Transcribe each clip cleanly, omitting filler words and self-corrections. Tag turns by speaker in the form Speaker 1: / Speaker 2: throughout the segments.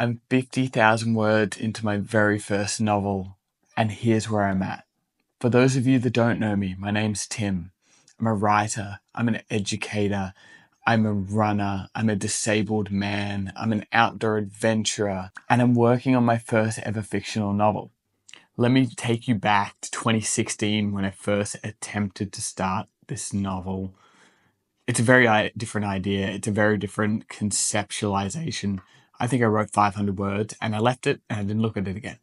Speaker 1: I'm 50,000 words into my very first novel, and here's where I'm at. For those of you that don't know me, my name's Tim. I'm a writer, I'm an educator, I'm a runner, I'm a disabled man, I'm an outdoor adventurer, and I'm working on my first ever fictional novel. Let me take you back to 2016 when I first attempted to start this novel. It's a very different idea. It's a very different conceptualization. I think I wrote 500 words and I left it and I didn't look at it again.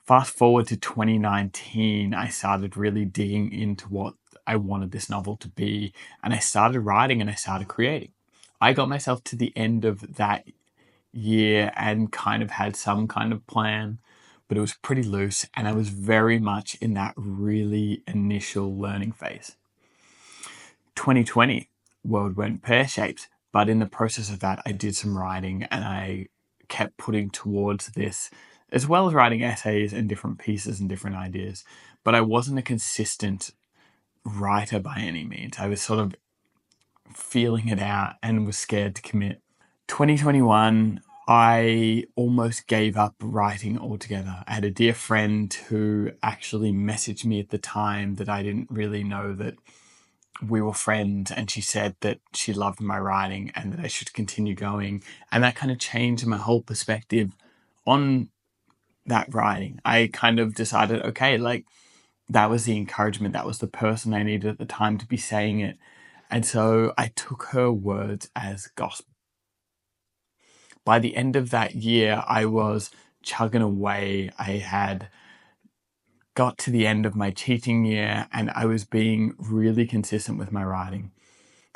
Speaker 1: Fast forward to 2019, I started really digging into what I wanted this novel to be, and I started writing and I started creating. I got myself to the end of that year and kind of had some kind of plan, but it was pretty loose and I was very much in that really initial learning phase. 2020, world went pear-shaped, but in the process of that, I did some writing and I kept putting towards this, as well as writing essays and different pieces and different ideas. But I wasn't a consistent writer by any means. I was sort of feeling it out and was scared to commit. 2021, I almost gave up writing altogether. I had a dear friend who actually messaged me at the time that I didn't really know that we were friends, and she said that she loved my writing and that I should continue going. And that kind of changed my whole perspective on that writing. I kind of decided, okay, like that was the encouragement, that was the person I needed at the time to be saying it. And so I took her words as gospel. By the end of that year, I was chugging away. I had got to the end of my teaching year and I was being really consistent with my writing.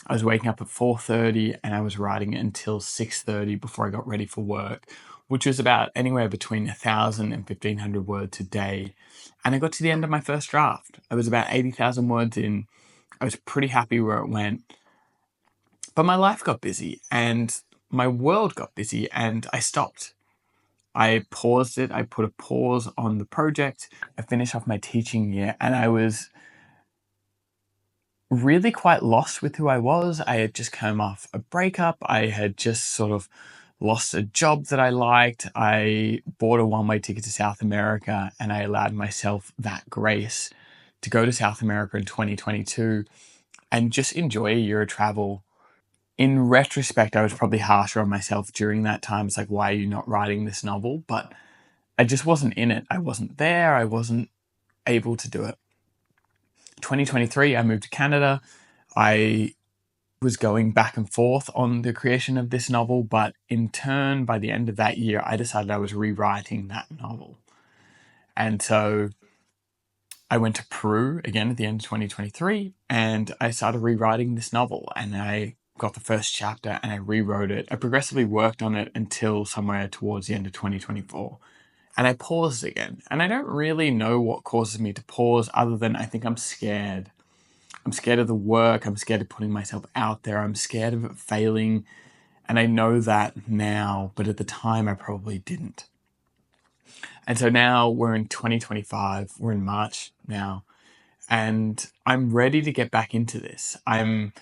Speaker 1: I was waking up at 4:30 and I was writing until 6:30 before I got ready for work, which was about anywhere between 1,000 and 1,500 words a day. And I got to the end of my first draft. I was about 80,000 words in. I was pretty happy where it went. But my life got busy and my world got busy and I stopped. I paused it. I put a pause on the project. I finished off my teaching year and I was really quite lost with who I was. I had just come off a breakup. I had just sort of lost a job that I liked. I bought a one-way ticket to South America and I allowed myself that grace to go to South America in 2022 and just enjoy a year of travel. In retrospect, I was probably harsher on myself during that time. It's like, why are you not writing this novel? But I just wasn't in it. I wasn't there. I wasn't able to do it. 2023, I moved to Canada. I was going back and forth on the creation of this novel, but in turn, by the end of that year, I decided I was rewriting that novel. And so I went to Peru again at the end of 2023 and I started rewriting this novel and I got the first chapter and I rewrote it. I progressively worked on it until somewhere towards the end of 2024. And I paused again. And I don't really know what causes me to pause other than I think I'm scared. I'm scared of the work. I'm scared of putting myself out there. I'm scared of it failing. And I know that now, but at the time I probably didn't. And so now we're in 2025. We're in March now. And I'm ready to get back into this. I'm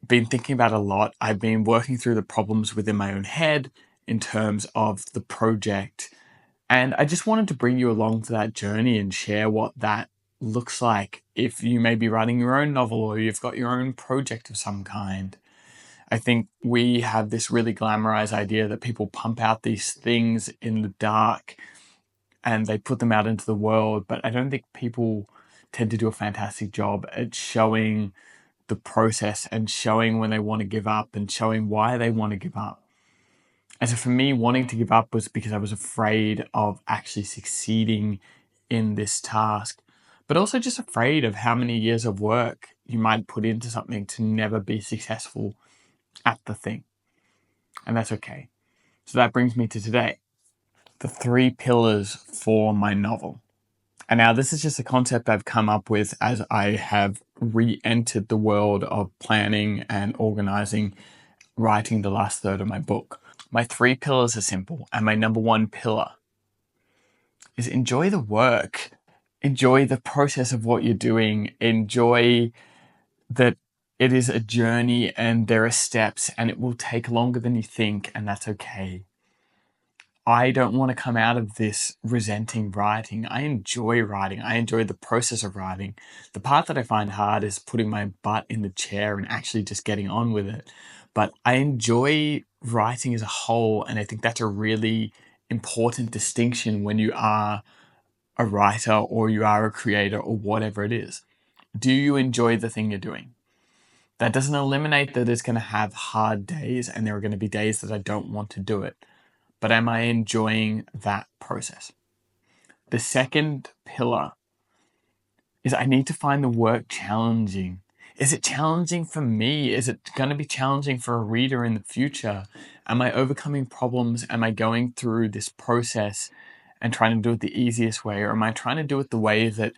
Speaker 1: been thinking about a lot. I've been working through the problems within my own head in terms of the project. And I just wanted to bring you along to that journey and share what that looks like if you may be writing your own novel or you've got your own project of some kind. I think we have this really glamorized idea that people pump out these things in the dark and they put them out into the world, but I don't think people tend to do a fantastic job at showing the process and showing when they want to give up and showing why they want to give up. And so for me, wanting to give up was because I was afraid of actually succeeding in this task, but also just afraid of how many years of work you might put into something to never be successful at the thing. And that's okay. So that brings me to today. The 3 pillars for my novel. And now this is just a concept I've come up with as I have re-entered the world of planning and organizing, writing the last third of my book. My 3 pillars are simple, and my number 1 pillar is enjoy the work. Enjoy the process of what you're doing. Enjoy that it is a journey and there are steps and it will take longer than you think, and that's okay. I don't want to come out of this resenting writing. I enjoy writing. I enjoy the process of writing. The part that I find hard is putting my butt in the chair and actually just getting on with it. But I enjoy writing as a whole, and I think that's a really important distinction when you are a writer or you are a creator or whatever it is. Do you enjoy the thing you're doing? That doesn't eliminate that it's going to have hard days and there are going to be days that I don't want to do it. But am I enjoying that process? The second pillar is I need to find the work challenging. Is it challenging for me? Is it going to be challenging for a reader in the future? Am I overcoming problems? Am I going through this process and trying to do it the easiest way? Or am I trying to do it the way that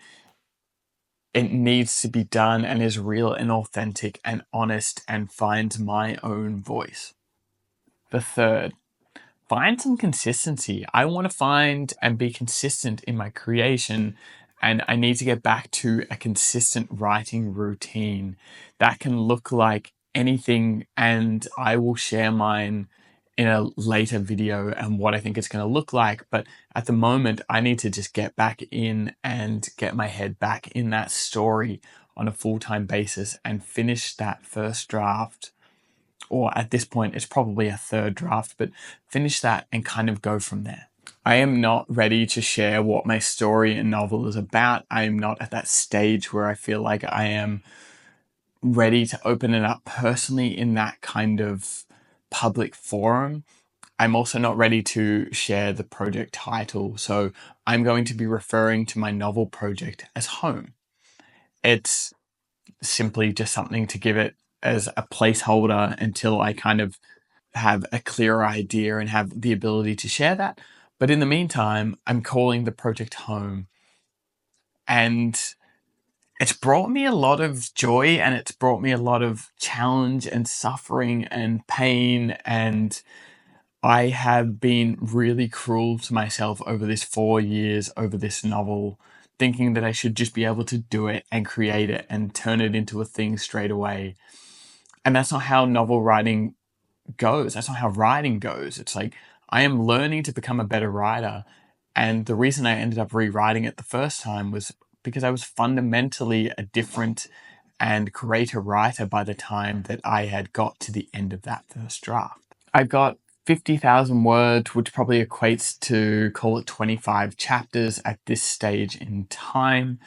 Speaker 1: it needs to be done and is real and authentic and honest and finds my own voice? The third, find some consistency. I want to find and be consistent in my creation, and I need to get back to a consistent writing routine. That can look like anything, and I will share mine in a later video and what I think it's going to look like. But at the moment, I need to just get back in and get my head back in that story on a full-time basis and finish that first draft, or at this point, it's probably a third draft, but finish that and kind of go from there. I am not ready to share what my story and novel is about. I am not at that stage where I feel like I am ready to open it up personally in that kind of public forum. I'm also not ready to share the project title, so I'm going to be referring to my novel project as Home. It's simply just something to give it as a placeholder until I kind of have a clearer idea and have the ability to share that. But in the meantime, I'm calling the project Home. And it's brought me a lot of joy, and it's brought me a lot of challenge and suffering and pain. And I have been really cruel to myself over this 4 years, over this novel, thinking that I should just be able to do it and create it and turn it into a thing straight away. And that's not how novel writing goes. That's not how writing goes. It's like, I am learning to become a better writer. And the reason I ended up rewriting it the first time was because I was fundamentally a different and greater writer by the time that I had got to the end of that first draft. I've got 50,000 words, which probably equates to, call it 25 chapters at this stage in time.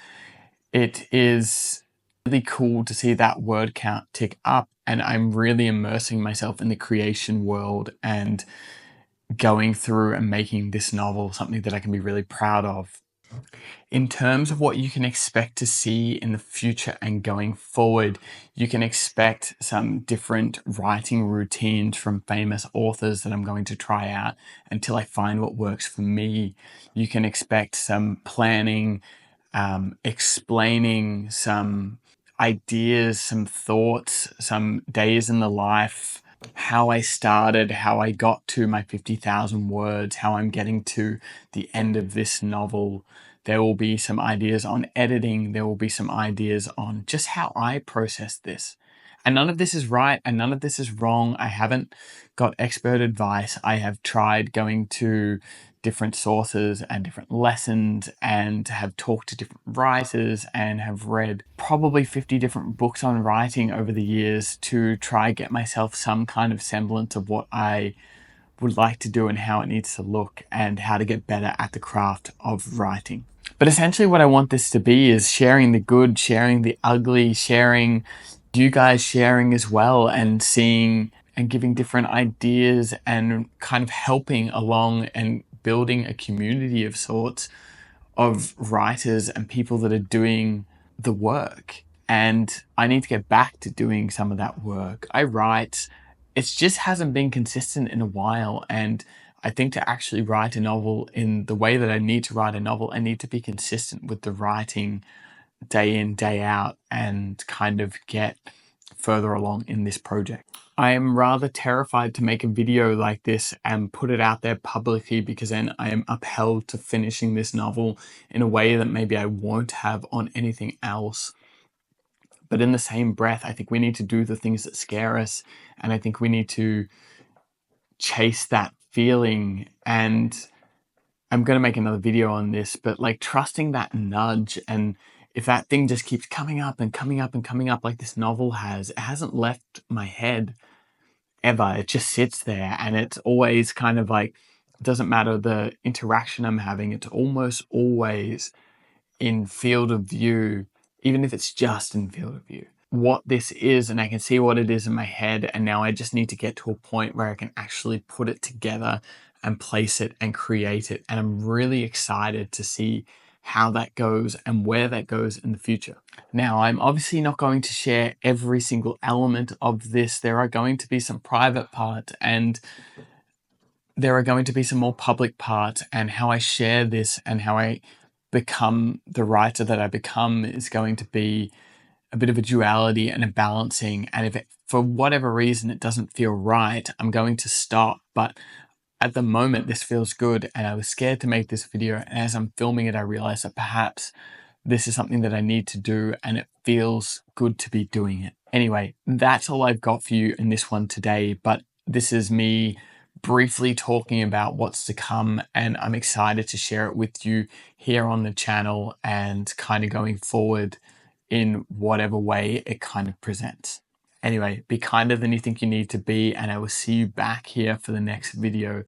Speaker 1: It is really cool to see that word count tick up, and I'm really immersing myself in the creation world and going through and making this novel something that I can be really proud of. In terms of what you can expect to see in the future and going forward, you can expect some different writing routines from famous authors that I'm going to try out until I find what works for me. You can expect some planning, explaining some ideas, some thoughts, some days in the life, how I started, how I got to my 50,000 words, how I'm getting to the end of this novel. There will be some ideas on editing. There will be some ideas on just how I process this. And none of this is right and none of this is wrong. I haven't got expert advice. I have tried going to different sources and different lessons and have talked to different writers and have read probably 50 different books on writing over the years to try get myself some kind of semblance of what I would like to do and how it needs to look and how to get better at the craft of writing. But essentially what I want this to be is sharing the good, sharing the ugly, sharing you guys sharing as well, and seeing and giving different ideas and kind of helping along and building a community of sorts of writers and people that are doing the work. And I need to get back to doing some of that work. I write, it just hasn't been consistent in a while. And I think to actually write a novel in the way that I need to write a novel, I need to be consistent with the writing day in, day out, and kind of get further along in this project. I am rather terrified to make a video like this and put it out there publicly, because then I am upheld to finishing this novel in a way that maybe I won't have on anything else. But in the same breath, I think we need to do the things that scare us, and I think we need to chase that feeling, and I'm going to make another video on this, but like trusting that nudge. And if that thing just keeps coming up and coming up and coming up like this novel has, it hasn't left my head ever. It just sits there, and it's always kind of like, it doesn't matter the interaction I'm having, it's almost always in field of view, even if it's just in field of view. What this is, and I can see what it is in my head, and now I just need to get to a point where I can actually put it together and place it and create it. And I'm really excited to see how that goes and where that goes in the future. Now, I'm obviously not going to share every single element of this. There are going to be some private parts, and there are going to be some more public parts, and how I share this and how I become the writer that I become is going to be a bit of a duality and a balancing. And if it, for whatever reason, it doesn't feel right, I'm going to stop. But at the moment, this feels good, and I was scared to make this video. And as I'm filming it, I realized that perhaps this is something that I need to do, and it feels good to be doing it. Anyway, that's all I've got for you in this one today, but this is me briefly talking about what's to come, and I'm excited to share it with you here on the channel and kind of going forward in whatever way it kind of presents. Anyway, be kinder than you think you need to be, and I will see you back here for the next video.